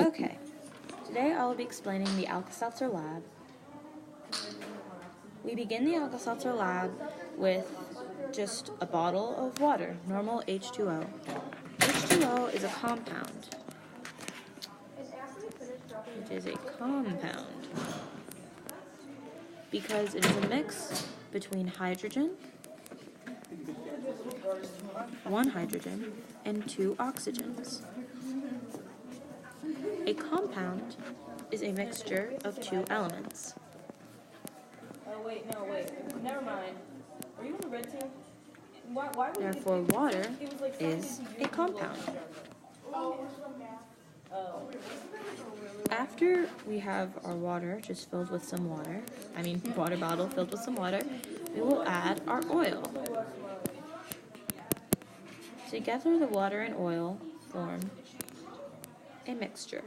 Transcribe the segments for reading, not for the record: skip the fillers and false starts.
Okay, today I will be explaining the Alka-Seltzer lab. We begin the Alka-Seltzer lab with just a bottle of water, normal H2O. H2O is a compound. It is a compound because it is a mix between hydrogen, one hydrogen, and two oxygens. A compound is a mixture of two elements. Wait, never mind. Are you on the red team? Therefore, water is a compound. After we have our water just filled with some water, water bottle filled with some water, we will add our oil. Together, the water and oil form a mixture.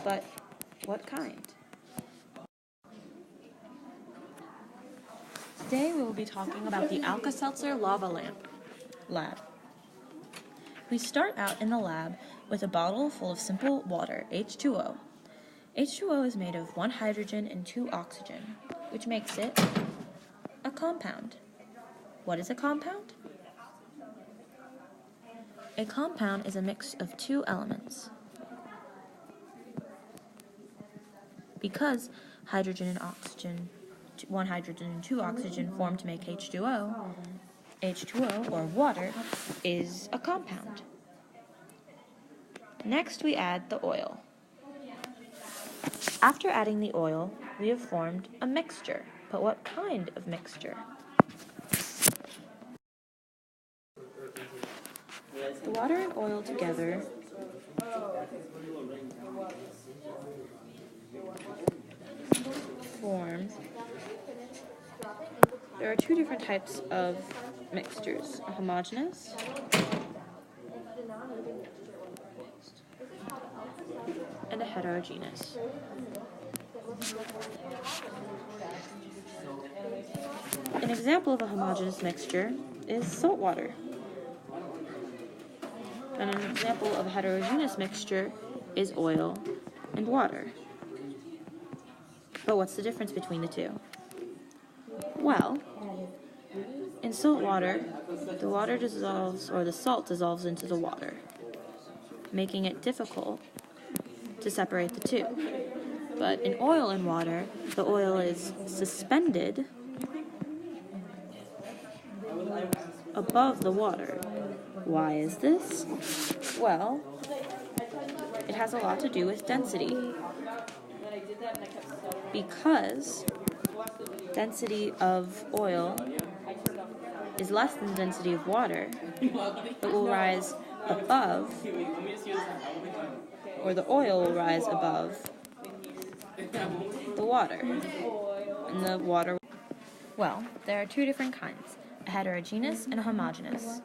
But what kind? Today we will be talking about the Alka-Seltzer lava lab. We start out in the lab with a bottle full of simple water, H2O. H2O is made of one hydrogen and two oxygen, which makes it a compound. What is a compound? A compound is a mix of two elements. Because hydrogen and oxygen, one hydrogen and two oxygen form to make H2O, H2O, or water, is a compound. Next, we add the oil. After adding the oil, we have formed a mixture. But what kind of mixture? The water and oil together form. There are two different types of mixtures, a homogeneous and a heterogeneous. An example of a homogeneous mixture is salt water. And an example of a heterogeneous mixture is oil and water. But what's the difference between the two? Well, in salt water, the water dissolves, or the salt dissolves into the water, making it difficult to separate the two. But in oil and water, the oil is suspended above the water. Why is this? Well, it has a lot to do with density. Because density of oil is less than density of water, it will rise above, or the oil will rise above the water. And the water, well, there are two different kinds, a heterogeneous and a homogeneous.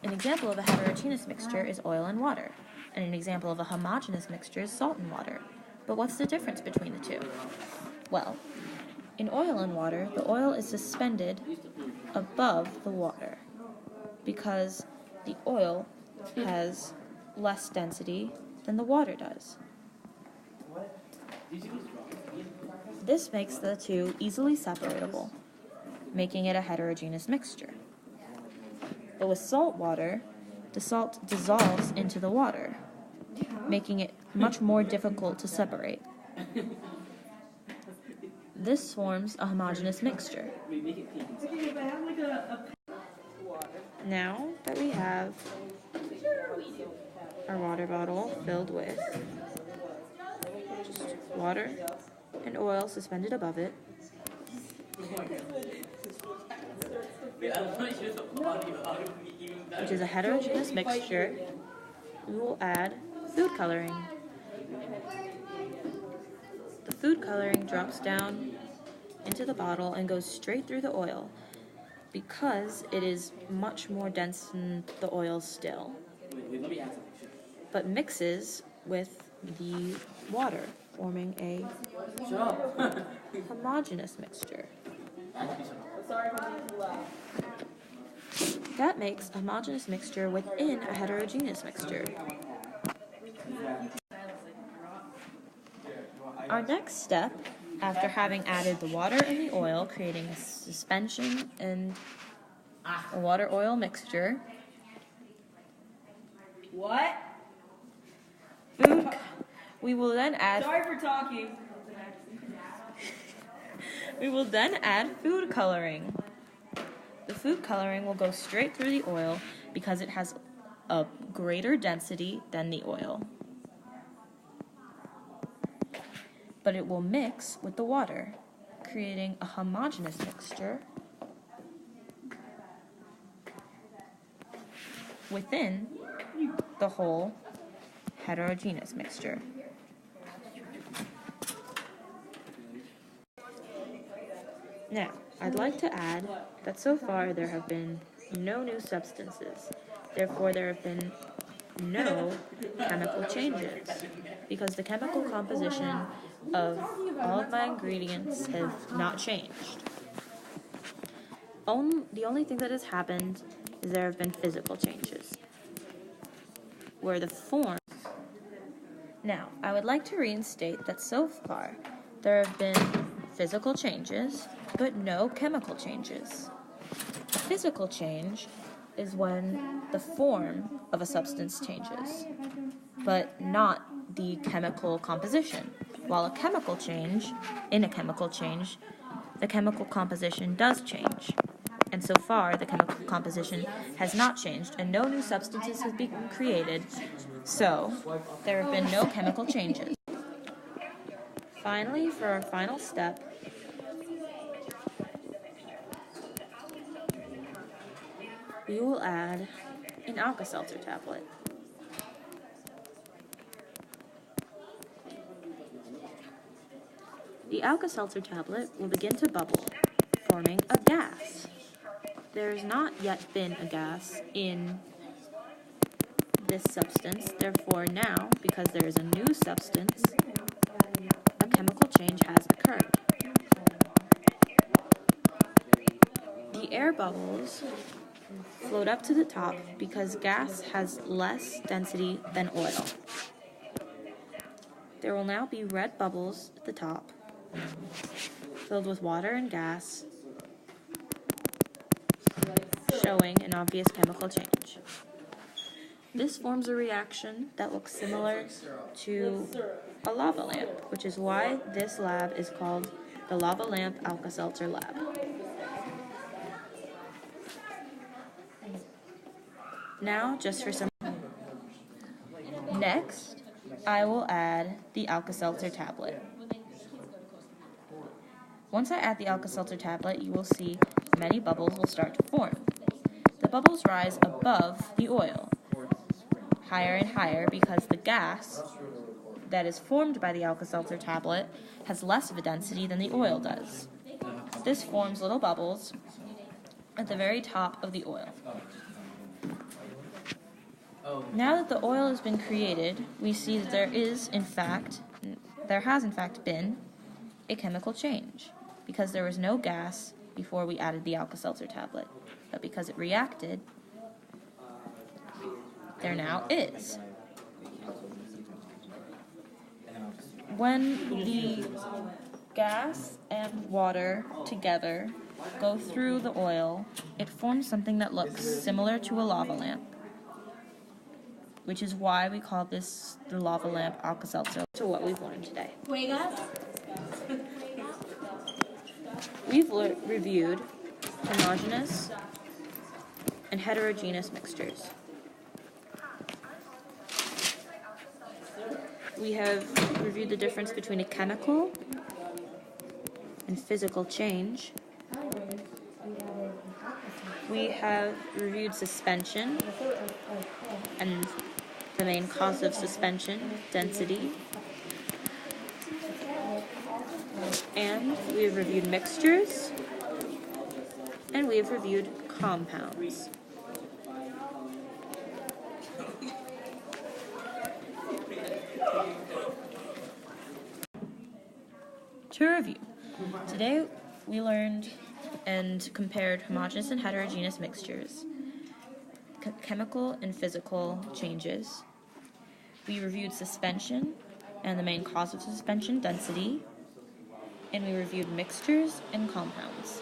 An example of a heterogeneous mixture is oil and water, and an example of a homogeneous mixture is salt and water. But what's the difference between the two? Well, in oil and water, the oil is suspended above the water because the oil has less density than the water does. This makes the two easily separable, making it a heterogeneous mixture. But with salt water, the salt dissolves into the water, making it much more difficult to separate. This forms a homogeneous mixture. Now that we have our water bottle filled with just water and oil suspended above it, which is a heterogeneous mixture, we will add food coloring. The food coloring drops down into the bottle and goes straight through the oil because it is much more dense than the oil still, but mixes with the water, forming a homogeneous mixture. That makes a homogeneous mixture within a heterogeneous mixture. Our next step, after having added the water and the oil, creating a suspension and a water-oil mixture, What? we will then add Sorry for talking. we will then add food coloring. The food coloring will go straight through the oil because it has a greater density than the oil. But it will mix with the water, creating a homogeneous mixture within the whole heterogeneous mixture. Now, I'd like to add that so far there have been no new substances. Therefore, there have been no chemical changes because the chemical composition of all of my ingredients have not changed. The only thing that has happened is there have been physical changes, where the form. Now, I would like to reinstate that so far there have been physical changes, but no chemical changes. A physical change is when the form of a substance changes, but not the chemical composition. While a chemical change, the chemical composition does change. And so far, the chemical composition has not changed, and no new substances have been created, so there have been no chemical changes. Finally, for our final step, we will add an Alka-Seltzer tablet. The Alka-Seltzer tablet will begin to bubble, forming a gas. There has not yet been a gas in this substance, therefore now, because there is a new substance, a chemical change has occurred. The air bubbles float up to the top because gas has less density than oil. There will now be red bubbles at the top, filled with water and gas, showing an obvious chemical change. This forms a reaction that looks similar to a lava lamp, which is why this lab is called the Lava Lamp Alka-Seltzer Lab. Now, just for some. Next, I will add the Alka-Seltzer tablet. Once I add the Alka-Seltzer tablet, you will see many bubbles will start to form. The bubbles rise above the oil, higher and higher because the gas that is formed by the Alka-Seltzer tablet has less of a density than the oil does. This forms little bubbles at the very top of the oil. Now that the oil has been created, we see that there has in fact been a chemical change because there was no gas before we added the Alka-Seltzer tablet, but because it reacted, there now is. When the gas and water together go through the oil, it forms something that looks similar to a lava lamp, which is why we call this the Lava Lamp Alka-Seltzer. To what we've learned today. We've reviewed homogeneous and heterogeneous mixtures. We have reviewed the difference between a chemical and physical change. We have reviewed suspension and the main cause of suspension, density. And we have reviewed mixtures, and we have reviewed compounds. To review, today we learned and compared homogeneous and heterogeneous mixtures, chemical and physical changes. We reviewed suspension and the main cause of suspension, density, and we reviewed mixtures and compounds.